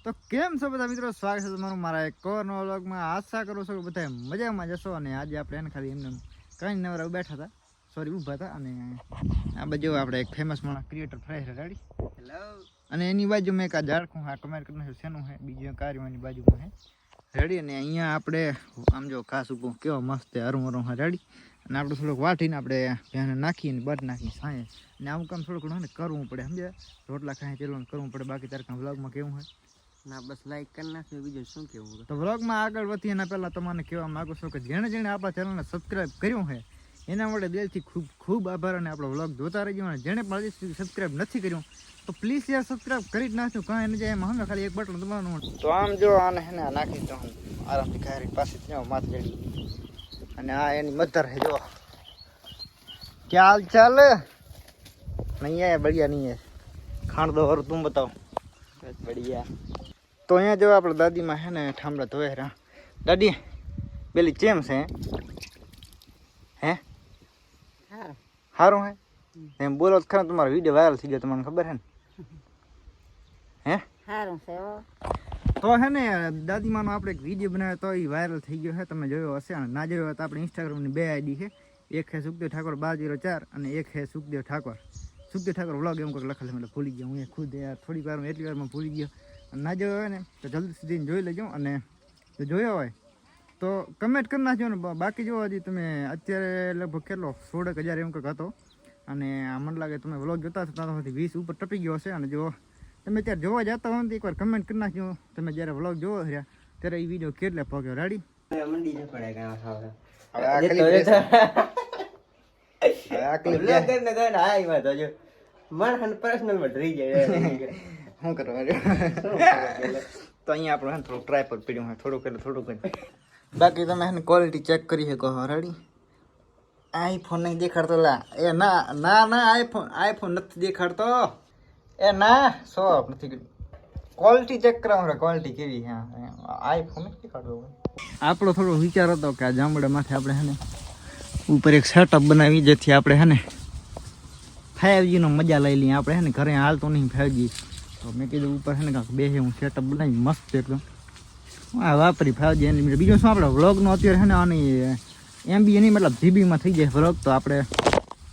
તો કેમ છો બધા મિત્રો, સ્વાગત છે તમારું મારા એક નવા વ્લોગમાં। આશા કરું છું કે બધા મજામાં જશો। અને આજે આપણે એને ખાલી એમને કંઈ નવરા બેઠા હતા, સોરી ઊભા હતા। અને આ બાજુ આપણે એક ફેમસ માણસ ક્રિએટર ફ્રાય છે રેડી, હેલો। અને એની બાજુમાં એક આ ઝાડખું હા કમેન્ટ કરી નાખ્યું શેનું છે, બીજું કાર્યમાંની બાજુમાં છે રેડી। અને અહીંયા આપણે આમ જો ઘાસ ઉભો કેવો મસ્ત હરું હરું હા રેડી। અને આપણે થોડુંક વાટીને આપણે ત્યાં નાખીને બટ નાખી સાંયે અને આવું કામ થોડું ઘણું કરવું પડે સમજ્યા। રોટલા ખાઈ તેલવાનું કરવું પડે। બાકી તારે વ્લોગમાં કેવું હોય ના બસ લાઈક કરી નાખ્યો, બીજું શું કેવું। તો વ્લોગમાં આગળ વધીએ એના પહેલાં તમને કહેવા માગું છું કે જેણે આપણા ચેનલને સબસ્ક્રાઈબ કર્યું છે એના માટે દિલથી ખૂબ ખૂબ આભાર। અને આપણો વ્લોગ જોતા રહેજો। અને જેણે પણ હજી સુધી સબસ્ક્રાઈબ નથી કર્યું તો પ્લીઝ યાર સબસ્ક્રાઈબ કરી જ નાખ્યું, કાંઈ એને જાય એમાં ખાલી એક બટન દબાવવાનું। તો આમ જો આને હે ને નાખી દો આરામથી ખારી પાસે ત્યાં માથે ચડી। અને આ એની મધર છે જો, क्या हाल चाल नहीं है, बढ़िया नहीं है, खान दो और तुम बताओ। बस बढ़िया। तो અહીંયા જો આપણે દાદીમાં છે ને ઠામડા ધોઈ રહ્યા। દાદી પેલી ચેમ છે હે સારું હે એમ બોલો તો ખરા, તમારો વિડીયો વાયરલ થઈ ગયો, તમને ખબર છે ને હે સારું છે। તો હે ને દાદીમાનો આપણે એક વિડીયો બનાવ્યો તો એ વાયરલ થઈ ગયો છે, તમે જોયો હશે। અને ના જોયો હોય તો આપણે ઇન્સ્ટાગ્રામની 2 આઈડી છે, એક છે સુખદેવ ઠાકોર 1204 અને એક છે સુખદેવ ઠાકોર વ્લોગ એમ કંઈક લખેલું, એટલે ભૂલી ગયો હું ખુદ યાર, થોડીક વારમાં એટલી વારમાં ભૂલી ગયો। ના જોયો હોય ને તો જલ્દી સુધી જોઈ લેજો। અને જો જોયો હોય તો કમેન્ટ કરી નાખજો ને। બાકી જો હજી તમે અત્યારે લગભગ કેટલો 16,000 એમ કંઈક હતો। અને મને લાગે તમે વ્લોગ જોતા હશો ત્યાંથી 20 ઉપર ટપી ગયો હશે। અને જો તમે ત્યારે જોવા જતા હોય ને તો એકવાર કમેન્ટ કરી નાખજો, તમે જ્યારે વ્લોગ જોવો રહ્યા ત્યારે એ વિડીયો કેટલે પહોંચ્યો રેડી। શું કરવા તો અહીંયા આપણે થોડું ટ્રાય પર પીડ્યું હોય, થોડુંક બાકી તમે એને ક્વોલિટી ચેક કરી શકો રેડી। આઈફોન નહીં દેખાડતો લા, એ ના આઈફોન નથી દેખાડતો, એ ના શોપ નથી, ક્વોલિટી ચેક કરાવો, ક્વોલિટી કેવી હા આઈફોન નથી દેખાડતો। આપણો થોડો વિચાર હતો કે આ જામડા માથે આપણે હે ને ઉપર એક સેટઅપ બનાવી, જેથી આપણે હે ને 5G નો મજા લઈ લઈએ। આપણે હે ને ઘરે હાલતો નહીં 5G, તો મેં કીધું ઉપર છે ને કાંક બે હું સેટઅપ બનાવી મસ્ત એકદમ હા વાપરી 5G એની। બીજું શું આપણે વ્લોગનો અત્યારે છે ને આની MB એની મતલબ જીબીમાં થઈ જાય વ્લોગ, તો આપણે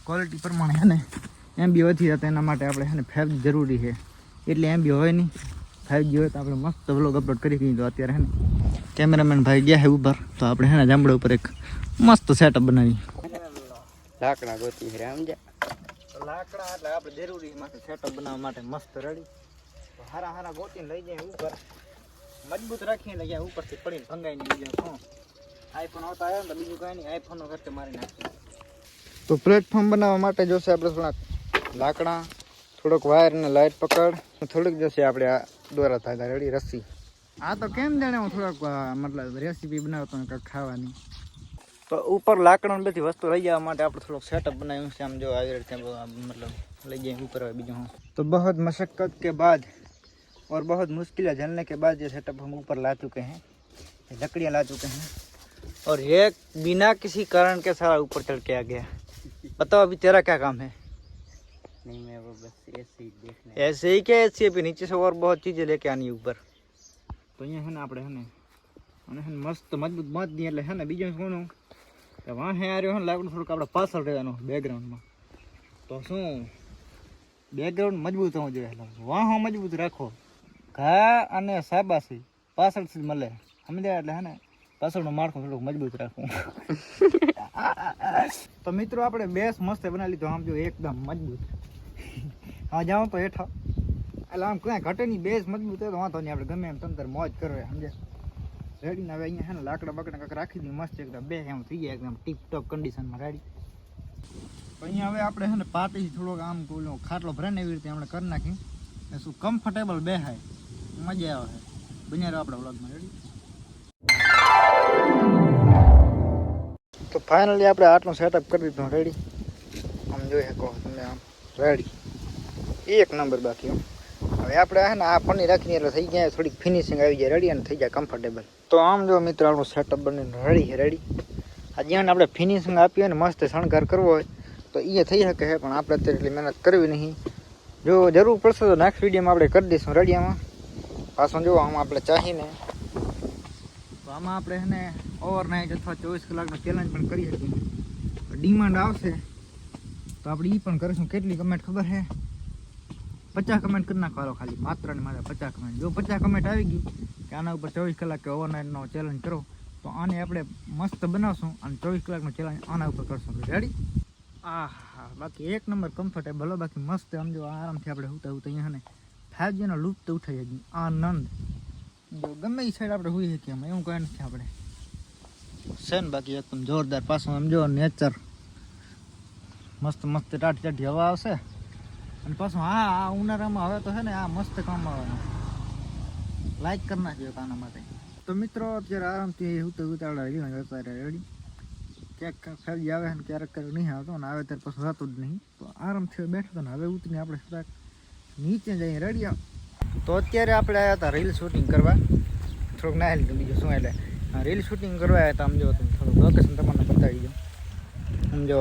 ક્વોલિટી પ્રમાણે છે ને MB વધી જતા એના માટે આપણે છે ને 5G જરૂરી છે। એટલે MB હોય નહીં, 5G હોય તો આપણે મસ્ત વ્લોગ અપલોડ કરી દઈએ। તો અત્યારે છે ને કેમેરામેન ભાઈ ગયા છે ઉપર, તો આપણે છે ને જામડા ઉપર એક મસ્ત સેટઅપ બનાવી, લાકડા ગોતી છે સમજ્યા, લાકડા એટલે આપણે જરૂરી માટે સેટઅપ બનાવવા માટે મસ્ત રેડી। હારા ગોતીને લઈ જાય ઉપર, મજબૂત રાખીને લઈ જાય, ઉપરથી પડીને ભંગાઈ નહીં બીજું શું। આઈફોન આવતા આવ્યો ને તો બીજું કાંઈ નહીં, આઈફોનનો ખર્ચો મારી નાખીએ। તો પ્લેટફોર્મ બનાવવા માટે જોશે આપણે થોડાક લાકડા, થોડોક વાયર અને લાઇટ પકડ, થોડીક જોશે આપણે આ દોરા ધાગા રેડી રસ્સી। આ તો કેમ જાણે હું થોડાક મતલબ રેસીપી બનાવતો કંઈક ખાવાની। તો ઉપર લાકડાની બધી વસ્તુ લઈ જવા માટે આપણે થોડુંક સેટઅપ બનાવ્યું છે, આમ જો આવી રીતે મતલબ લઈ જાય ઉપર આવે બીજું હું। तो बहुत मशक्क़त के बाद और बहुत मुश्किलें झेलने के बाद ये सेटअप हम ऊपर ला चुके हैं, लकड़ियाँ ला चुके हैं। और ये बिना किसी कारण के सारा ऊपर चढ़ के आ गया। बताओ अभी तेरा क्या काम है? नहीं मैं वो बस ऐसे ही देखना, ऐसे ही क्या ऐसे भी नीचे से और बहुत चीज़ें लेके आनी है ऊपर। तो ये है ना આપણે है ને મસ્ત મજબૂત મત નહીં એટલે છે ને બીજું શું કે વાહે આ રહ્યો ને લાકડું થોડુંક આપણે પાછળ રહેવાનું બેકગ્રાઉન્ડમાં, તો શું બેકગ્રાઉન્ડ મજબૂત હોવું જોઈએ, વાહો મજબૂત રાખો, ઘા અને શાબાશી પાછળથી મળે સમજ્યા। એટલે હે ને પાછળનું માળખું થોડુંક મજબૂત રાખવું। તો મિત્રો આપણે બેસ મસ્ત બનાવી લીધો, આમ જો એકદમ મજબૂત। હા જાઓ તો હેઠા એટલે આમ ક્યાંય ઘટે નહીં, બેસ મજબૂત હોય તો વાંધો નહીં, આપણે ગમે એમ તંતર મોજ કરે સમજે રેડી। ને હવે અહીંયા છે ને લાકડા બકડા કાંઈક રાખી દઈએ મસ્ત એકદમ, બે એમ થઈ જાય એકદમ ટીપ ટોપ કન્ડિશનમાં રેડી। અહીંયા હવે આપણે છે ને પાટીથી થોડોક આમ ઓલો ખાટલો ભરે ને એવી રીતે આપણે કરી નાખી, શું કમ્ફર્ટેબલ બેહાય મજા આવે। બન્યા રહો આપણા વ્લોગમાં રેડી। તો ફાઇનલી આપણે આટલું સેટઅપ કરી દીધું રેડી, આમ જોઈ શકો તમે આમ રેડી એક નંબર। બાકી હવે આપણે છે ને આ પન્ની રાખીને એટલે થઈ જાય થોડીક ફિનિશિંગ આવી જાય રેડી, અને થઈ જાય કમ્ફર્ટેબલ। તો આમ જો મિત્રો આપણું સેટઅપ બનીને રેડી છે રેડી। આ જ્યાં આપણે ફિનિશિંગ આપીએ ને મસ્ત શણગાર કરવો હોય તો એ થઈ શકે છે, પણ આપણે અત્યારે એટલી મહેનત કરવી નહીં। જો જરૂર પડશે તો નેક્સ્ટ વિડીયોમાં આપણે કરી દઈશું રેડી। આમાં પાછું જુઓ આમાં આપણે ચાહીને તો આમાં આપણે એને ઓવરનાઇટ અથવા 24 કલાકનો ચેલેન્જ પણ કરી શકીએ. ડિમાન્ડ આવશે તો આપણે એ પણ કરીશું. કેટલી કમેન્ટ ખબર છે? 50 કમેન્ટ કરી નાખવાનો ખાલી, માત્ર ને માત્ર 50 કમેન્ટ. જો 50 કમેન્ટ આવી ગઈ કે આના ઉપર 24 કલાક કે ઓવરનાઇટનો ચેલેન્જ કરો તો આને આપણે મસ્ત બનાવશું અને 24 કલાકનો ચેલેન્જ આના ઉપર કરશું. રેડી? હા, બાકી એક નંબર કમ્ફર્ટેબલ. બાકી મસ્ત સમજો આરામથી આપણે હુતા અહીંયા ને 5G નો લુપ્ત ઉઠાઈ શકીએ. આનંદ જો ગમે એ સાઈડ આપણે હોઈ શકીએ એમાં, એવું કંઈ નથી આપણે છે ને. બાકી એકદમ જોરદાર પાછું સમજો નેચર મસ્ત મસ્ત ટાટી હવા આવશે. અને પાછું આ ઉનાળામાં હવે તો છે ને આ મસ્ત કામ આવવાનું. લાઈક કરી નાખજો આના માટે. તો મિત્રો અત્યારે આરામથી ઉતાવળા રેડી. ક્યાંક ફેરજી આવે ને ક્યારેક નહીં આવતો ને આવે ત્યારે પછી થતું જ નહીં. તો આરામથી બેઠો હતો ને હવે ઉતરીને આપણે જરાક નીચે જઈએ. રેડી? તો અત્યારે આપણે આવ્યા હતા રીલ શૂટિંગ કરવા. થોડુંક ના લીધું બીજું શું, એટલે રીલ શૂટિંગ કરવા આવ્યા હતા. સમજો તમે થોડુંક લોકેશન તમને બતાવી દો. સમજો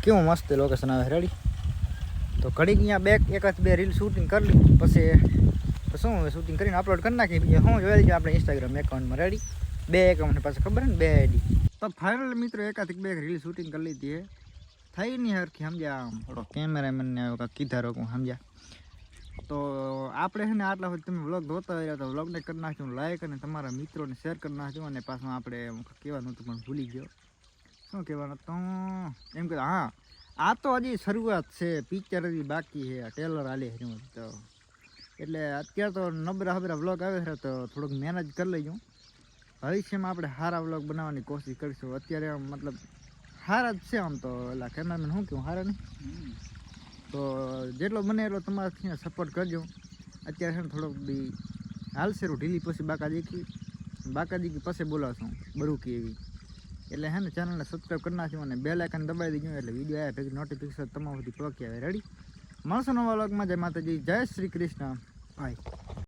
કેવું મસ્ત લોકેશન આવે. રેડી? તો ઘડીક અહીંયા એકાદ બે રીલ શૂટિંગ કરી લીધું પછી શું શૂટિંગ કરીને અપલોડ કરી નાખીએ. બીજું શું જોઈ લઈએ આપણે ઇન્સ્ટાગ્રામ એકાઉન્ટમાં. રેડી? 2 એકાઉન્ટ પાછું ખબર ને 2 ID. તો ફાઇનલ મિત્રો એકાદ બે રીલ શૂટિંગ કરી લીધી. થઈ નહીં હરખી સમજ્યા. આમ થોડો કેમેરામેનને કાંઈક કીધા રોકું સમજ્યા. તો આપણે છે ને આટલા સુધી તમે વ્લોગ જોતા રહ્યા તો વ્લોગને કરી નાખ્યું લાઈક અને તમારા મિત્રોને શેર કરી નાખજો. અને પાછું આપણે કહેવાનું હતું પણ ભૂલી ગયો. શું કહેવાનું તો એમ કે હા, આ તો હજી શરૂઆત છે, પિક્ચર હજી બાકી છે, ટેલર હાલે છે. તો એટલે અત્યારે તો નબરા વ્લોગ આવે છે તો થોડુંક મહેનત કરી લઈજો. ભવિષ્યમાં આપણે સારા વ્લોગ બનાવવાની કોશિશ કરીશું. અત્યારે મતલબ સારા જ છે આમ તો. એટલે કેમેરામેન શું કહું, સારા નહીં. તો જેટલો બને એટલો તમારાથી સપોર્ટ કરજો. અત્યારે છે ને થોડોક બી હાલશે ઢીલી પછી બાકાજી પછી બોલાવશું બરુકી એવી. એટલે હે ને ચેનલને સબસ્ક્રાઈબ કરી નાખ્યું અને બેલ આઇકન દબાવી દીધું એટલે વિડીયો આવ્યા ભેગી નોટિફિકેશન તમારા સુધી પહોંચી આવે. રેડી? મળશું નવા વ્લોગમાં. જય માતાજી, જય શ્રી કૃષ્ણ. બાય.